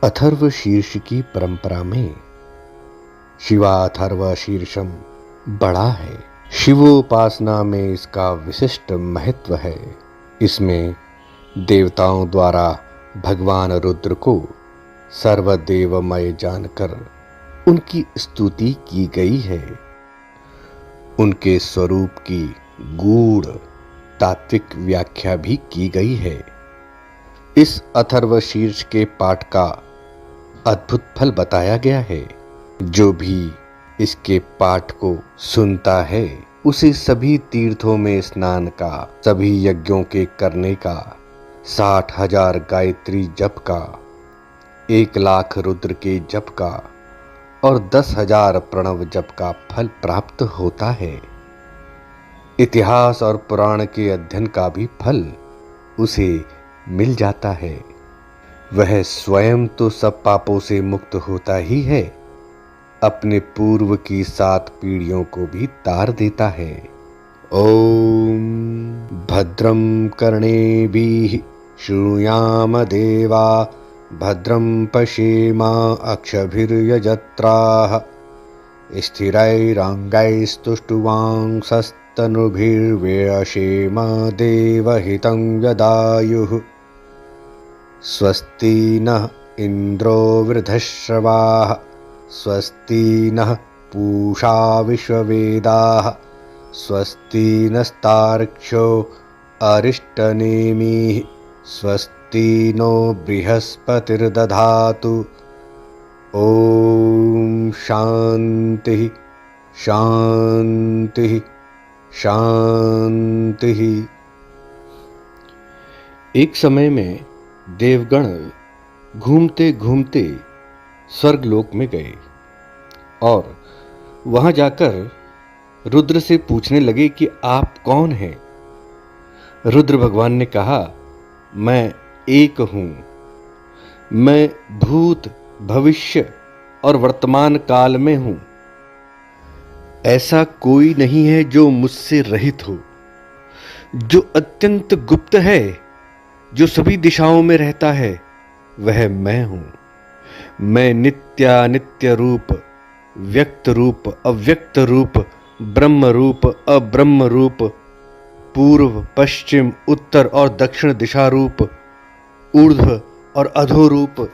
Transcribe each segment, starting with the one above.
अथर्व शीर्ष की परंपरा में शिवाथर्व शीर्षम बड़ा है। शिवोपासना में इसका विशिष्ट महत्व है। इसमें देवताओं द्वारा भगवान रुद्र को सर्वदेवमय जानकर उनकी स्तुति की गई है। उनके स्वरूप की गूढ़ तात्विक व्याख्या भी की गई है। इस अथर्व शीर्ष के पाठ का अद्भुत फल बताया गया है। जो भी इसके पाठ को सुनता है उसे सभी तीर्थों में स्नान का, सभी यज्ञों के करने का, 60,000 गायत्री जप का, 1,00,000 रुद्र के जप का और 10,000 प्रणव जप का फल प्राप्त होता है। इतिहास और पुराण के अध्ययन का भी फल उसे मिल जाता है। वह स्वयं तो सब पापों से मुक्त होता ही है, अपने पूर्व की 7 पीढ़ियों को भी तार देता है। ओम भद्रं कर्णेभिः शृणुयाम देवा, भद्रं पश्येमा अक्षभिर्यजत्राः, स्थिरैरङ्गैस्तुष्टुवांसस्तनुभिर्व्यशेम देवहितं यदायुः। स्वस्ति नः इन्द्रो वृद्धश्रवाः, स्वस्ति नः पूषा विश्ववेदाः, स्वस्ति नस्तार्क्ष्यो अरिष्टनेमिः, स्वस्ति नो बृहस्पतिर्दधातु। ओम शांति शांति शांति। एक समय में देवगण घूमते घूमते स्वर्गलोक में गए और वहां जाकर रुद्र से पूछने लगे कि आप कौन हैं। रुद्र भगवान ने कहा, मैं एक हूं। मैं भूत, भविष्य और वर्तमान काल में हूं। ऐसा कोई नहीं है जो मुझसे रहित हो। जो अत्यंत गुप्त है, जो सभी दिशाओं में रहता है, वह मैं हूं। मैं नित्यानित्य रूप, व्यक्त रूप, अव्यक्त रूप, ब्रह्म रूप, अब्रह्म रूप, पूर्व, पश्चिम, उत्तर और दक्षिण दिशा रूप, ऊर्ध्व और अधो रूप,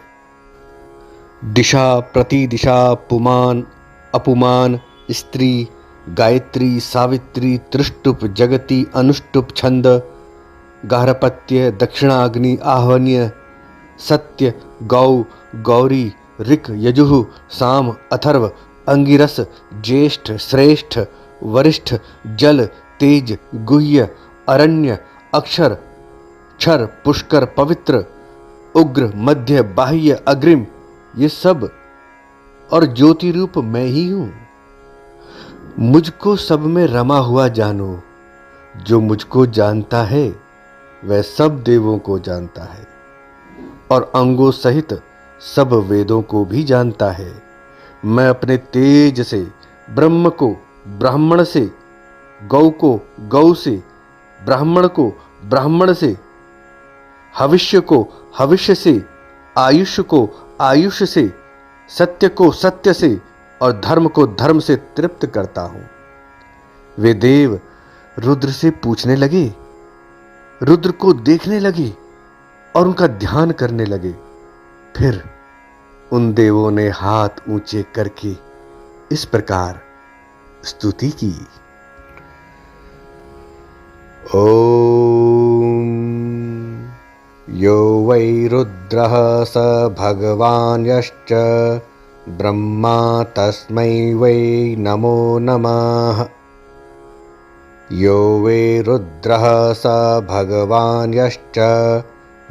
दिशा, प्रतिदिशा, पुमान, अपुमान, स्त्री, गायत्री, सावित्री, त्रिष्टुप, जगती, अनुष्टुप, छंद, गार्हपत्य, दक्षिणाग्नि, आहवन्य, सत्य, गौ, गौरी, ऋक, यजुः, साम, अथर्व, अंगिरस, ज्येष्ठ, श्रेष्ठ, वरिष्ठ, जल, तेज, गुह्य, अरण्य, अक्षर, क्षर, पुष्कर, पवित्र, उग्र, मध्य, बाह्य, अग्रिम, ये सब और ज्योति रूप मैं ही हूं। मुझको सब में रमा हुआ जानो। जो मुझको जानता है वह सब देवों को जानता है और अंगों सहित सब वेदों को भी जानता है। मैं अपने तेज से ब्रह्म को ब्राह्मण से, गौ को गौ से, ब्राह्मण को ब्राह्मण से, हविष्य को हविष्य से, आयुष को आयुष से, सत्य को सत्य से और धर्म को धर्म से तृप्त करता हूं। वे देव रुद्र से पूछने लगे, रुद्र को देखने लगे और उनका ध्यान करने लगे। फिर उन देवों ने हाथ ऊंचे करके इस प्रकार स्तुति की। ओम यो वै रुद्रः स भगवान् यश्च ब्रह्मा तस्मै वै नमो नमः। यो वै रुद्रः स भगवान् यश्च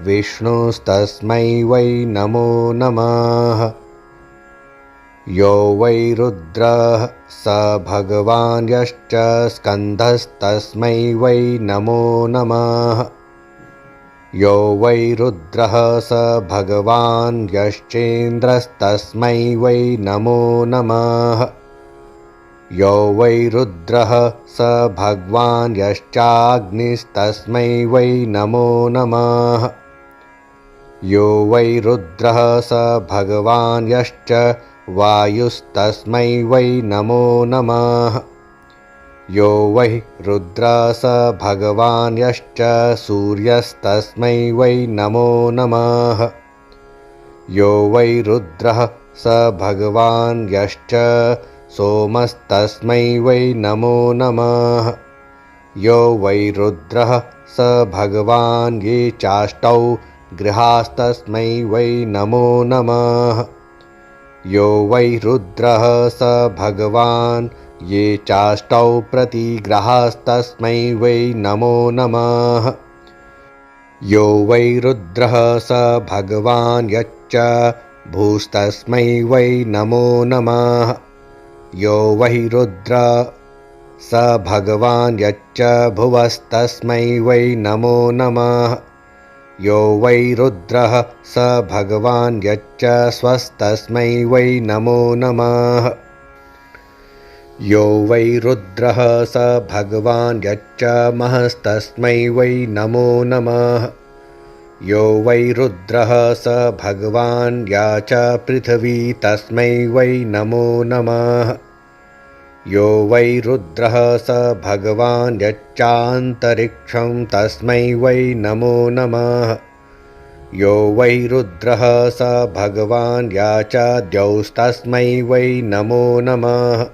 विष्णुस्तस्मै वै नमो नमः। यो वै रुद्रः स भगवान् यश्च स्कन्दस्तस्मै वै नमो नमः। यो वै रुद्रः स भगवान् यश्चेन्द्रस्तस्मै वै नमो नमः। यो वै रुद्रः स भगवान् यश्चाग्निस्तस्मै वै नमो नमः। यो वै रुद्रः स भगवान् यश्च वायुस्तस्मै वै नमो नमः। यो वै रुद्रः स भगवान् यश्च सूर्यस्तस्मै वै नमो नमः। यो वै रुद्रः स भगवान् यश्च सोमस्तस्मै वै नमो नमः। यो वै रुद्रः स भगवान् ये चाष्टौ गृहास्तस्मै वै नमो नमः। यो वै रुद्रः स भगवान् ये चाष्टौ प्रतिग्रहास्तस्मै वै नमो नमः। यो वै रुद्रः स भगवान् यच्च भूस्तस्मै वै नमो नमः। यो वै रुद्रः स भगवान् यच्च भुवस्तस्मै वै नमो नमः। यो वै रुद्रः स भगवान् यच्च स्वस्तस्मै वै नमो नमः। यो वै रुद्रः स भगवान् यच्च महस्तस्मै वै नमो नमः। यो वै रुद्रः स भगवान् या च पृथिवी तस्मै वै नमो नमः। यो वै रुद्रः स भगवान् यच्चान्तरिक्षं तस्मै वै नमो नमः। यो वै रुद्रः स भगवान् या च द्यौस्तस्मै वै नमो नमः।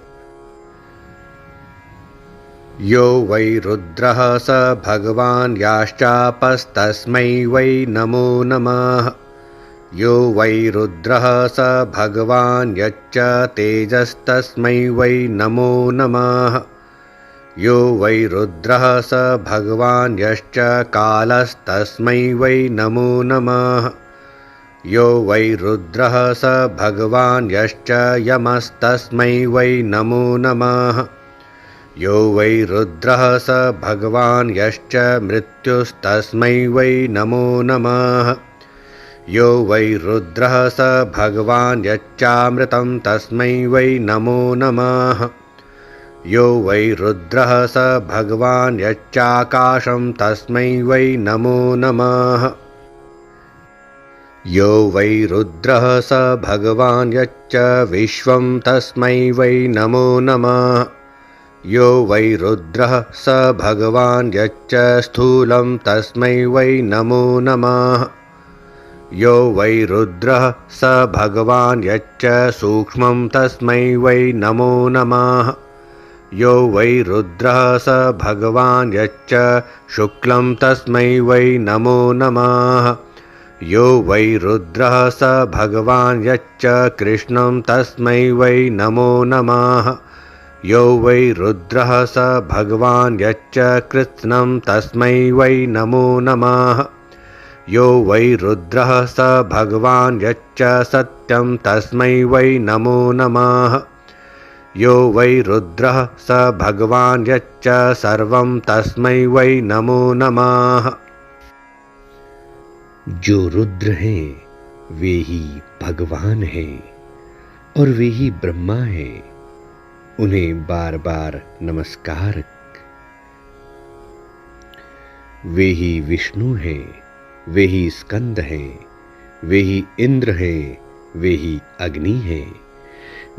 यो वै रुद्रः स भगवान् याश्चापस्तस्मै वै नमो नमः। यो वै रुद्रः स भगवान् यच्च तेजस्तस्मै वै नमो नमः। यो वै रुद्रः स भगवान् यश्च कालस्तस्मै वै नमो नमः। यो वै रुद्रः स भगवान् यश्च यमस्तस्मै वै नमो नमः। यो वै रुद्रः स भगवान् यश्च मृत्युस्तस्मै वै नमो नमः। यो वै रुद्रः स भगवान् यच्चामृतं तस्मै वै नमो नमः। यो वै रुद्रः स भगवान् यच्चाकाशं तस्मै वै नमो नमः। यो वै रुद्रः स भगवान् यच्च विश्वं तस्मै वै नमो नमः। यो वै रुद्रः स भगवान् यच्च स्थूलं तस्मै वै नमो नमः। यो वै रुद्रः स भगवान् यच्च सूक्ष्मं तस्मै वै नमो नमः। यो वै रुद्रः स भगवान् यच्च शुक्लं तस्मै वै नमो नमः। यो वै रुद्रः स भगवान् यच्च कृष्णं तस्मै वै नमो नमः। यो वै रुद्रः स भगवान् यच्च कृत्स्नं तस्मै वै नमो नमः। यो वै रुद्रः स भगवान् यच्च सत्यं तस्मै वै नमो नमः। यो वै रुद्रः स भगवान् यच्च सर्वं तस्मै वै नमो नमः। जो रुद्र हैं वे ही भगवान हैं और वे ही ब्रह्मा हैं। उन्हें बार बार नमस्कार। वे ही विष्णु हैं, वे ही स्कंद हैं, वे ही इंद्र हैं, वे ही अग्नि हैं,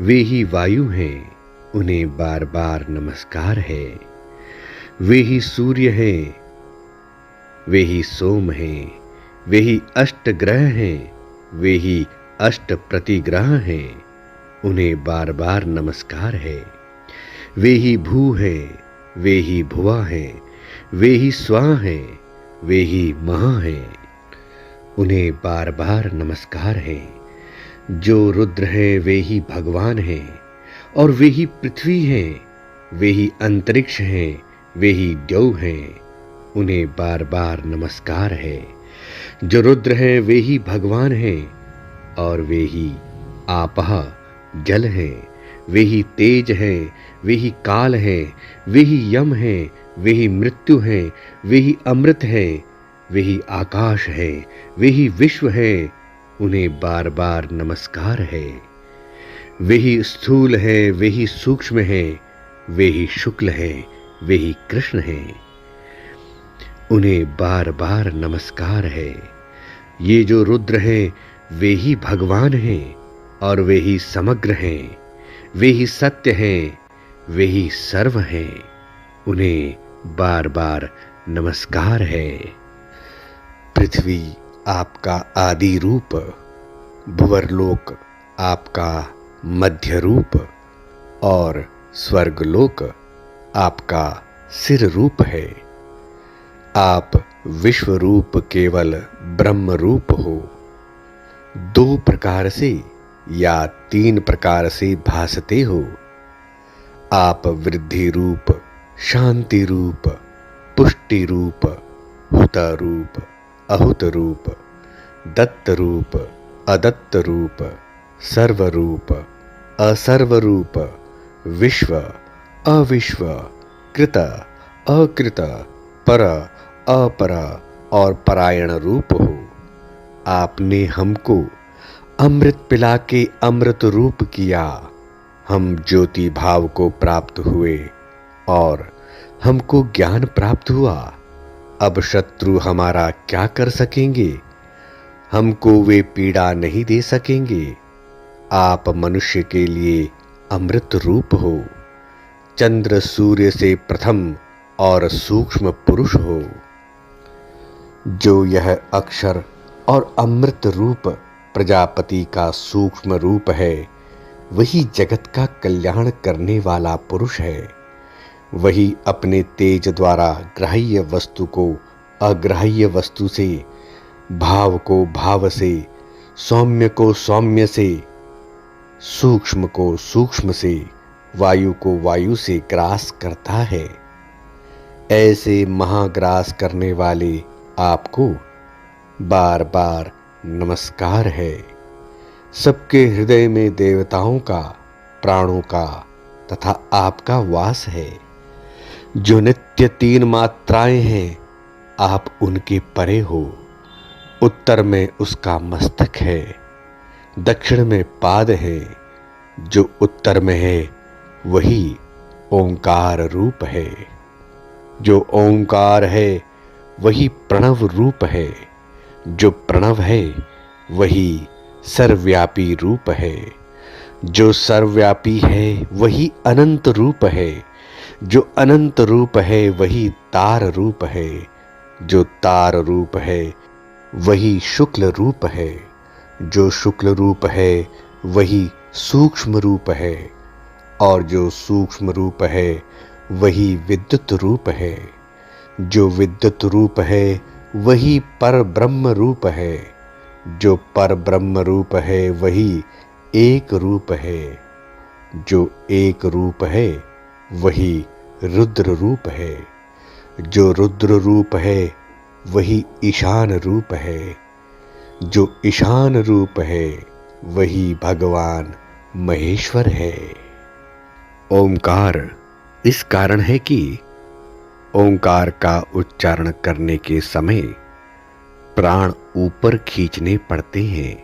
वे ही वायु हैं। उन्हें बार बार नमस्कार है। वे ही सूर्य हैं, वे ही सोम हैं, वे ही अष्ट ग्रह हैं, वे ही अष्ट प्रतिग्रह हैं। उन्हें बार बार नमस्कार है। वे ही भू हैं, वे ही भुवा हैं, वे ही स्वा हैं, वे ही महा हैं। उन्हें बार बार नमस्कार है। जो रुद्र हैं वे ही भगवान हैं और वे ही पृथ्वी हैं, वे ही अंतरिक्ष हैं, वे ही द्यौ हैं। उन्हें बार बार नमस्कार है। जो रुद्र हैं वे ही भगवान हैं और वे ही आपः जल हैं, वे ही तेज हैं, वे ही काल हैं, वे ही यम हैं, वे ही मृत्यु हैं, वे ही अमृत हैं, वे ही आकाश है, वे ही विश्व है। उन्हें बार बार नमस्कार है। वे ही स्थूल है, वे ही सूक्ष्म है, वे ही शुक्ल है, वे ही कृष्ण है। उन्हें बार बार नमस्कार है। ये जो रुद्र हैं वे ही भगवान हैं और वे ही समग्र हैं, वे ही सत्य हैं, वे ही सर्व हैं। उन्हें बार बार नमस्कार है। पृथ्वी आपका आदि रूप, भुवरलोक आपका मध्य रूप और स्वर्गलोक आपका सिर रूप है। आप विश्व रूप केवल ब्रह्म रूप हो। 2 प्रकार से या 3 प्रकार से भासते हो। आप वृद्धि रूप, शांति रूप, पुष्टि रूप, हुत रूप, अहुत रूप, दत्त रूप, अदत्त रूप, सर्व रूप, असर्व रूप, विश्व, अविश्व, कृत, अकृत, पर, अपर और परायण रूप हो। आपने हमको अमृत पिला के अमृत रूप किया। हम ज्योति भाव को प्राप्त हुए और हमको ज्ञान प्राप्त हुआ। अब शत्रु हमारा क्या कर सकेंगे? हमको वे पीड़ा नहीं दे सकेंगे। आप मनुष्य के लिए अमृत रूप हो, चंद्र सूर्य से प्रथम और सूक्ष्म पुरुष हो। जो यह अक्षर और अमृत रूप प्रजापति का सूक्ष्म रूप है, वही जगत का कल्याण करने वाला पुरुष है। वही अपने तेज द्वारा ग्राह्य वस्तु को अग्राह्य वस्तु से, भाव को भाव से, सौम्य को सौम्य से, सूक्ष्म को सूक्ष्म से, वायु को वायु से ग्रास करता है। ऐसे महाग्रास करने वाले आपको बार बार नमस्कार है। सबके हृदय में देवताओं का, प्राणों का तथा आपका वास है। जो नित्य 3 मात्राएं हैं, आप उनके परे हो। उत्तर में उसका मस्तक है, दक्षिण में पाद है। जो उत्तर में है वही ओंकार रूप है। जो ओंकार है वही प्रणव रूप है। जो प्रणव है वही सर्वव्यापी रूप है। जो सर्वव्यापी है वही अनंत रूप है। जो अनंत रूप है वही तार रूप है। जो तार रूप है वही शुक्ल रूप है। जो शुक्ल रूप है वही सूक्ष्म रूप है। और जो सूक्ष्म रूप है वही विद्युत रूप है। जो विद्युत रूप है वही पर ब्रह्म रूप है। जो पर ब्रह्म रूप है वही एक रूप है। जो एक रूप है वही रुद्र रूप है। जो रुद्र रूप है वही ईशान रूप है। जो ईशान रूप है वही भगवान महेश्वर है। ओंकार इस कारण है कि ओंकार का उच्चारण करने के समय प्राण ऊपर खींचने पड़ते हैं,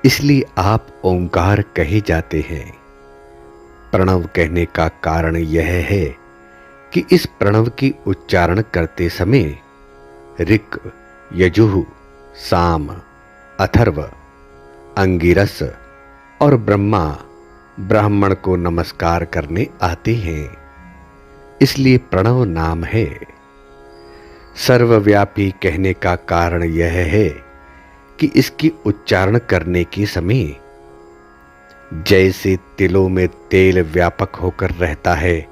इसलिए आप ओंकार कहे जाते हैं। प्रणव कहने का कारण यह है कि इस प्रणव की उच्चारण करते समय ऋक्, यजुः, साम, अथर्व, अंगिरस और ब्रह्मा ब्राह्मण को नमस्कार करने आते हैं, इसलिए प्रणव नाम है। सर्वव्यापी कहने का कारण यह है कि इसकी उच्चारण करने के समय जैसे तिलों में तेल व्यापक होकर रहता है,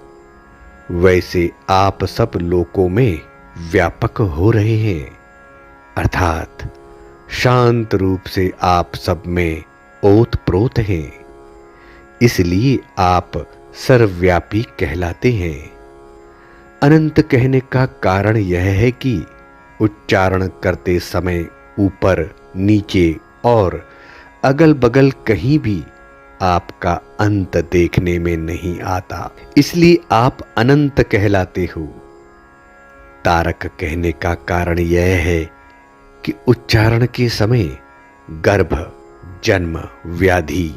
वैसे आप सब लोकों में व्यापक हो रहे हैं। अर्थात शांत रूप से आप सब में ओतप्रोत हैं, इसलिए आप सर्वव्यापी कहलाते हैं। अनंत कहने का कारण यह है कि उच्चारण करते समय ऊपर, नीचे और अगल बगल कहीं भी आपका अंत देखने में नहीं आता, इसलिए आप अनंत कहलाते हो। तारक कहने का कारण यह है कि उच्चारण के समय गर्भ, जन्म, व्याधि,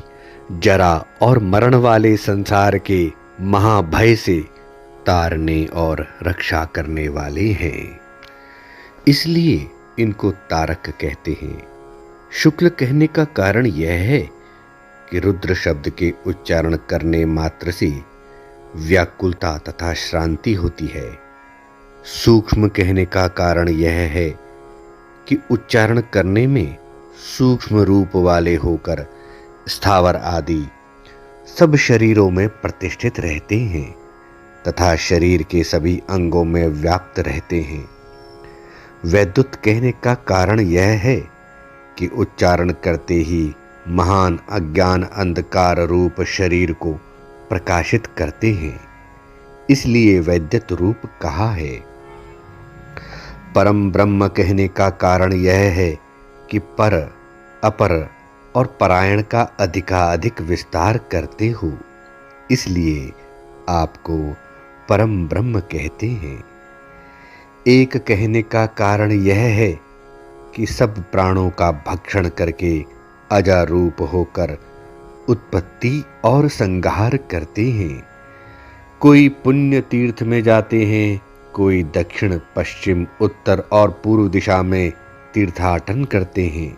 जरा और मरण वाले संसार के महाभय से तारने और रक्षा करने वाले हैं। इसलिए इनको तारक कहते हैं। शुक्ल कहने का कारण यह है कि रुद्र शब्द के उच्चारण करने मात्र से व्याकुलता तथा श्रांति होती है। सूक्ष्म कहने का कारण यह है कि उच्चारण करने में सूक्ष्म रूप वाले होकर स्थावर आदि सब शरीरों में प्रतिष्ठित रहते हैं तथा शरीर के सभी अंगों में व्याप्त रहते हैं। वैद्युत कहने का कारण यह है कि उच्चारण करते ही महान अज्ञान अंधकार रूप शरीर को प्रकाशित करते हैं, इसलिए वैद्युत रूप कहा है। परम ब्रह्म कहने का कारण यह है कि पर, अपर और परायण का अधिकाधिक विस्तार करते हो, इसलिए आपको परम ब्रह्म कहते हैं। एक कहने का कारण यह है कि सब प्राणों का भक्षण करके अजारूप होकर उत्पत्ति और संहार करते हैं। कोई पुण्य तीर्थ में जाते हैं, कोई दक्षिण पश्चिम उत्तर और पूर्व दिशा में तीर्थाटन करते हैं।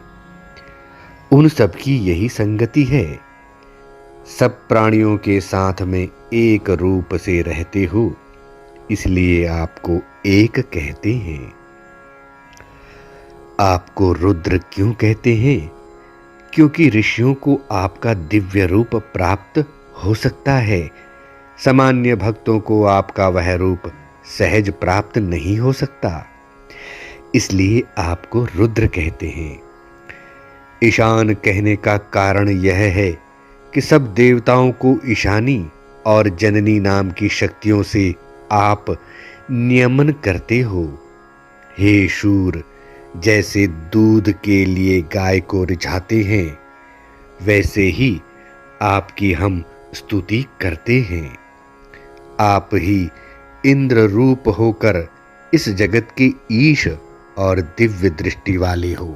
उन सब की यही संगति है। सब प्राणियों के साथ में एक रूप से रहते हो, इसलिए आपको एक कहते हैं। आपको रुद्र क्यों कहते हैं? क्योंकि ऋषियों को आपका दिव्य रूप प्राप्त हो सकता है। सामान्य भक्तों को आपका वह रूप सहज प्राप्त नहीं हो सकता, इसलिए आपको रुद्र कहते हैं। ईशान कहने का कारण यह है कि सब देवताओं को ईशानी और जननी नाम की शक्तियों से आप नियमन करते हो। हे शूर, जैसे दूध के लिए गाय को रिझाते हैं, वैसे ही आपकी हम स्तुति करते हैं। आप ही इंद्र रूप होकर इस जगत के ईश और दिव्य दृष्टि वाले हो,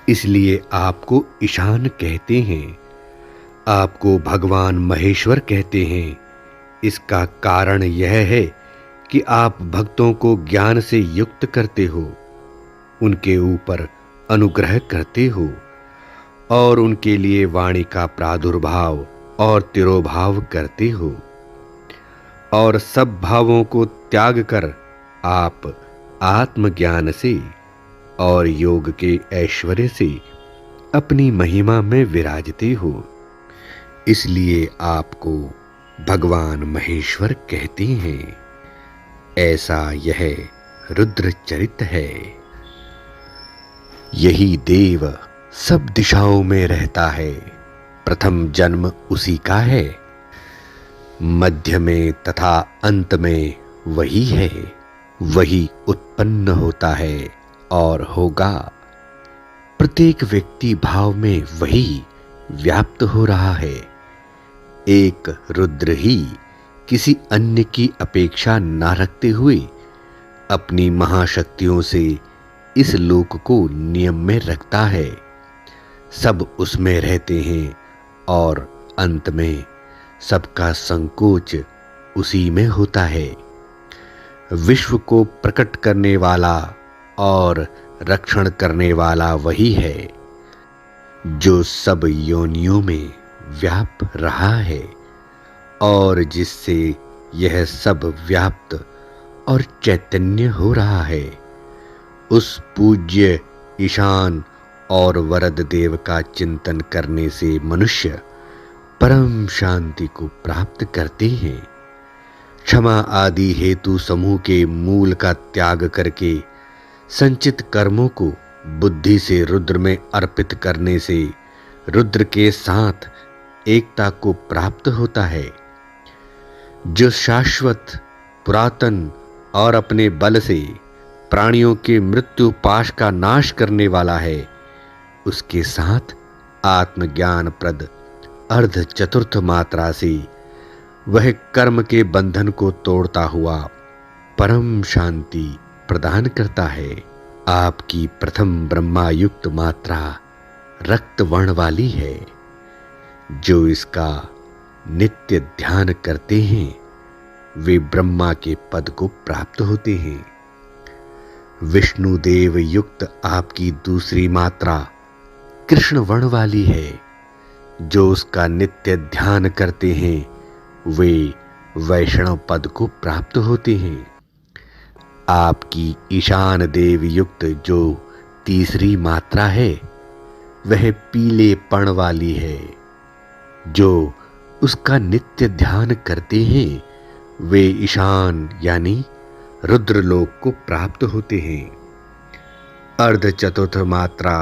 इसलिए आपको ईशान कहते हैं। आपको भगवान महेश्वर कहते हैं। इसका कारण यह है कि आप भक्तों को ज्ञान से युक्त करते हो, उनके ऊपर अनुग्रह करते हो और उनके लिए वाणी का प्रादुर्भाव और तिरोभाव करते हो, और सब भावों को त्याग कर आप आत्मज्ञान से और योग के ऐश्वर्य से अपनी महिमा में विराजते हो, इसलिए आपको भगवान महेश्वर कहते हैं। ऐसा यह रुद्र चरित है। यही देव सब दिशाओं में रहता है। प्रथम जन्म उसी का है, मध्य में तथा अंत में वही है। वही उत्पन्न होता है और होगा। प्रत्येक व्यक्ति भाव में वही व्याप्त हो रहा है। एक रुद्र ही किसी अन्य की अपेक्षा न रखते हुए अपनी महाशक्तियों से इस लोक को नियम में रखता है। सब उसमें रहते हैं और अंत में सबका संकोच उसी में होता है। विश्व को प्रकट करने वाला और रक्षण करने वाला वही है जो सब योनियों में व्याप रहा है और जिससे यह सब व्याप्त और चैतन्य हो रहा है। उस पूज्य ईशान और वरद देव का चिंतन करने से मनुष्य परम शांति को प्राप्त करते हैं। क्षमा आदि हेतु समूह के मूल का त्याग करके संचित कर्मों को बुद्धि से रुद्र में अर्पित करने से रुद्र के साथ एकता को प्राप्त होता है। जो शाश्वत, पुरातन और अपने बल से प्राणियों के मृत्यु पाश का नाश करने वाला है, उसके साथ आत्मज्ञान प्रद अर्ध चतुर्थ मात्रा से वह कर्म के बंधन को तोड़ता हुआ परम शांति प्रदान करता है। आपकी प्रथम ब्रह्मायुक्त मात्रा रक्त वर्ण वाली है। जो इसका नित्य ध्यान करते हैं वे ब्रह्मा के पद को प्राप्त होते हैं। विष्णुदेव युक्त आपकी दूसरी मात्रा कृष्ण वर्ण वाली है। जो उसका नित्य ध्यान करते हैं वे वैष्णव पद को प्राप्त होते हैं। आपकी ईशान देव युक्त जो तीसरी मात्रा है वह पीले पण वाली है। जो उसका नित्य ध्यान करते हैं वे ईशान यानी रुद्रलोक को प्राप्त होते हैं। अर्ध चतुर्थ मात्रा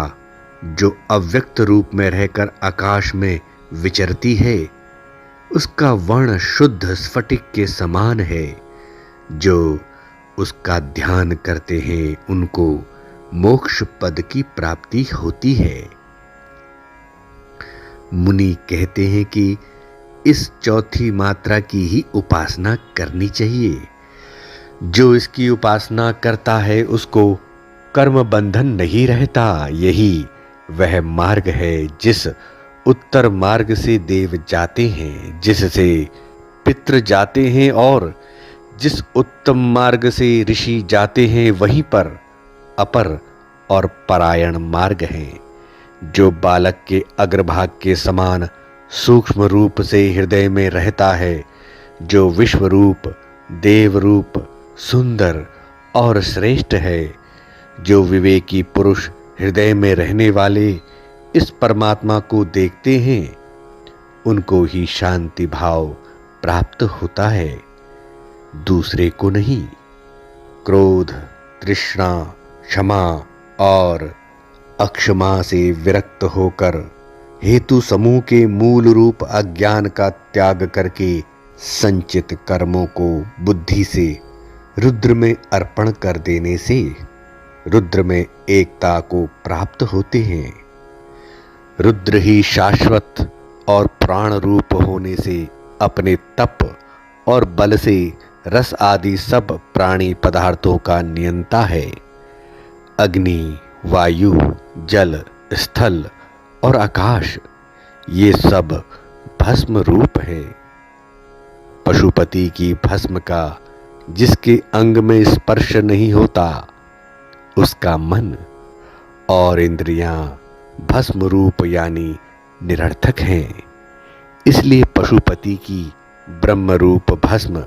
जो अव्यक्त रूप में रहकर आकाश में विचरती है उसका वर्ण शुद्ध स्फटिक के समान है। जो उसका ध्यान करते हैं उनको मोक्ष पद की प्राप्ति होती है। मुनि कहते हैं कि इस चौथी मात्रा की ही उपासना करनी चाहिए। जो इसकी उपासना करता है उसको कर्म बंधन नहीं रहता। यही वह मार्ग है जिस उत्तर मार्ग से देव जाते हैं, जिससे पितृ जाते हैं, और जिस उत्तम मार्ग से ऋषि जाते हैं वहीं पर अपर और परायण मार्ग हैं। जो बालक के अग्रभाग के समान सूक्ष्म रूप से हृदय में रहता है, जो विश्व रूप, देव रूप, सुंदर और श्रेष्ठ है, जो विवेकी पुरुष हृदय में रहने वाले इस परमात्मा को देखते हैं उनको ही शांति भाव प्राप्त होता है, दूसरे को नहीं। क्रोध, तृष्णा, क्षमा और अक्षमा से विरक्त होकर हेतु समूह के मूल रूप अज्ञान का त्याग करके संचित कर्मों को बुद्धि से रुद्र में अर्पण कर देने से रुद्र में एकता को प्राप्त होते हैं। रुद्र ही शाश्वत और प्राण रूप होने से अपने तप और बल से रस आदि सब प्राणी पदार्थों का नियंता है। अग्नि, वायु, जल, स्थल और आकाश ये सब भस्म रूप है। पशुपति की भस्म का जिसके अंग में स्पर्श नहीं होता उसका मन और इंद्रियां भस्म रूप यानी निरर्थक हैं। इसलिए पशुपति की ब्रह्म रूप भस्म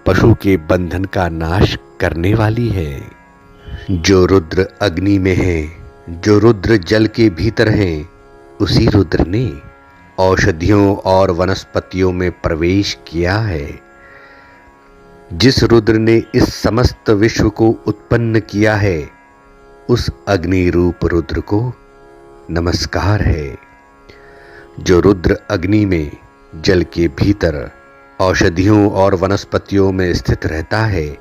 पशु के बंधन का नाश करने वाली है। जो रुद्र अग्नि में है, जो रुद्र जल के भीतर है, उसी रुद्र ने औषधियों और वनस्पतियों में प्रवेश किया है। जिस रुद्र ने इस समस्त विश्व को उत्पन्न किया है उस अग्नि रूप रुद्र को नमस्कार है। जो रुद्र अग्नि में जल के भीतर औषधियों और वनस्पतियों में स्थित रहता है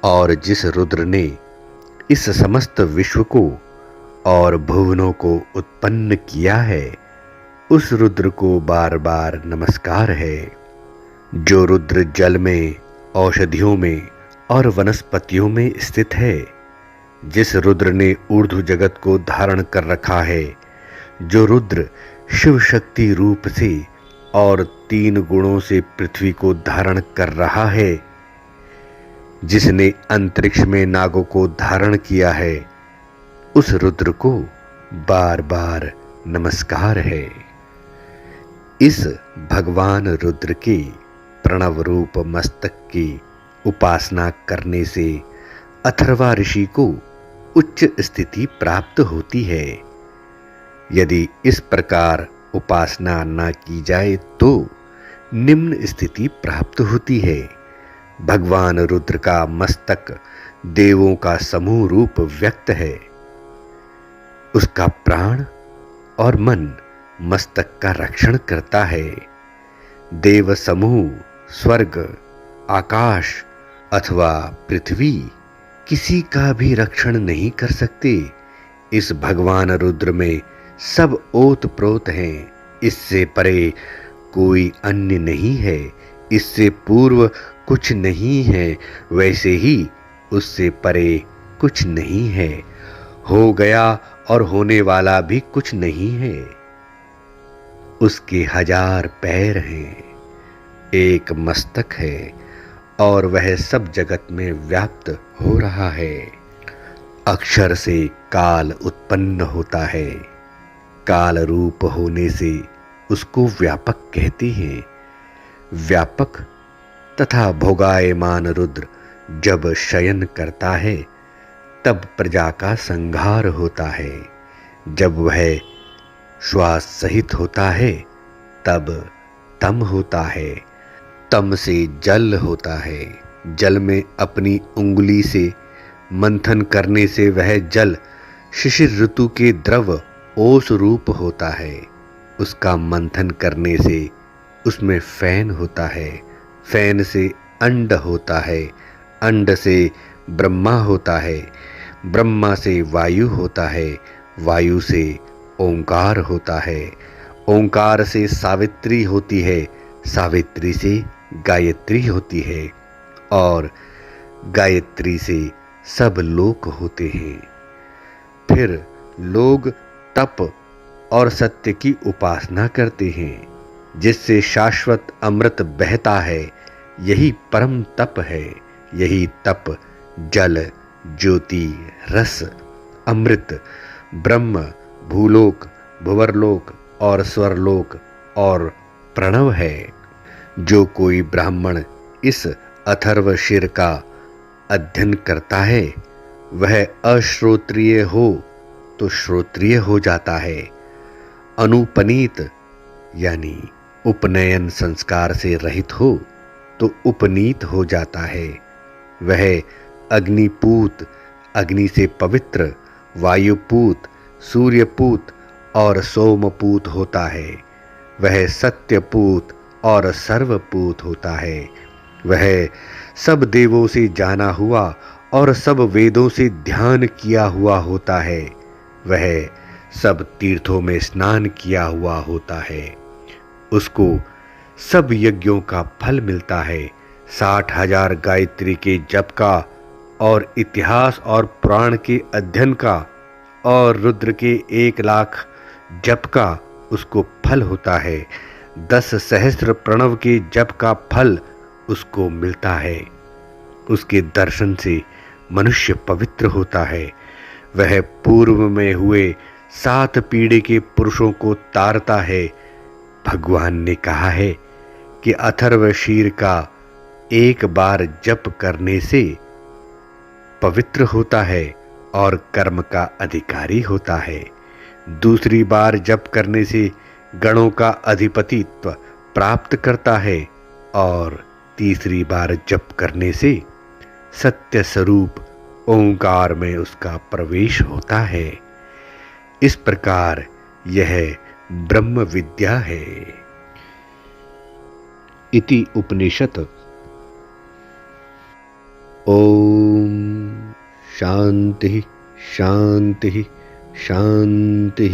और जिस रुद्र ने इस समस्त विश्व को और भुवनों को उत्पन्न किया है उस रुद्र को बार बार नमस्कार है। जो रुद्र जल में, औषधियों में और वनस्पतियों में स्थित है, जिस रुद्र ने ऊर्ध्व जगत को धारण कर रखा है, जो रुद्र शिव शक्ति रूप से और 3 गुणों से पृथ्वी को धारण कर रहा है, जिसने अंतरिक्ष में नागों को धारण किया है, उस रुद्र को बार बार नमस्कार है। इस भगवान रुद्र के प्रणव रूप मस्तक की उपासना करने से अथर्वा ऋषि को उच्च स्थिति प्राप्त होती है। यदि इस प्रकार उपासना न की जाए तो निम्न स्थिति प्राप्त होती है। भगवान रुद्र का मस्तक देवों का समूह रूप व्यक्त है। उसका प्राण और मन मस्तक का रक्षण करता है। देव समूह, स्वर्ग, आकाश अथवा पृथ्वी किसी का भी रक्षण नहीं कर सकते। इस भगवान रुद्र में सब ओत प्रोत हैं। इससे परे कोई अन्य नहीं है, इससे पूर्व कुछ नहीं है, वैसे ही उससे परे कुछ नहीं है, हो गया और होने वाला भी कुछ नहीं है। उसके 1000 पैर हैं, एक मस्तक है और वह सब जगत में व्याप्त हो रहा है। अक्षर से काल उत्पन्न होता है। काल रूप होने से उसको व्यापक कहते हैं। व्यापक तथा भोगायमान रुद्र जब शयन करता है तब प्रजा का संहार होता है। जब वह श्वास सहित होता है तब तम होता है। तम से जल होता है। जल में अपनी उंगली से मंथन करने से वह जल शिशिर ऋतु के द्रव ओस रूप होता है। उसका मंथन करने से उसमें फैन होता है। फैन से अंड होता है। अंड से ब्रह्मा होता है। ब्रह्मा से वायु होता है। वायु से ओंकार होता है। ओंकार से सावित्री होती है। सावित्री से गायत्री होती है और गायत्री से सब लोक होते हैं। फिर लोग तप और सत्य की उपासना करते हैं जिससे शाश्वत अमृत बहता है। यही परम तप है। यही तप जल, ज्योति, रस, अमृत, ब्रह्म, भूलोक, भुवरलोक और स्वरलोक और प्रणव है। जो कोई ब्राह्मण इस अथर्वशीर का अध्ययन करता है वह अश्रोत्रिय हो तो श्रोत्रिय हो जाता है। अनुपनीत यानी उपनयन संस्कार से रहित हो तो उपनीत हो जाता है। वह अग्निपूत, अग्नि से पवित्र, वायुपूत, सूर्यपूत और सोमपूत होता है। वह सत्यपूत और सर्वपूत होता है। वह सब देवों से जाना हुआ और सब वेदों से ध्यान किया हुआ होता है। वह सब तीर्थों में स्नान किया हुआ होता है। उसको सब यज्ञों का फल मिलता है। 60,000 गायत्री के जप का और इतिहास और पुराण के अध्ययन का और रुद्र के 1,00,000 जप का उसको फल होता है। 10 सहस्त्र प्रणव के जप का फल उसको मिलता है। उसके दर्शन से मनुष्य पवित्र होता है। वह पूर्व में हुए 7 पीढ़ी के पुरुषों को तारता है। भगवान ने कहा है कि अथर्वशीर का एक बार जप करने से पवित्र होता है और कर्म का अधिकारी होता है। दूसरी बार जप करने से गणों का अधिपतित्व प्राप्त करता है और तीसरी बार जप करने से सत्य स्वरूप ओंकार में उसका प्रवेश होता है। इस प्रकार यह ब्रह्म विद्या है। इति उपनिषत्। ओम शांति शांति शांति।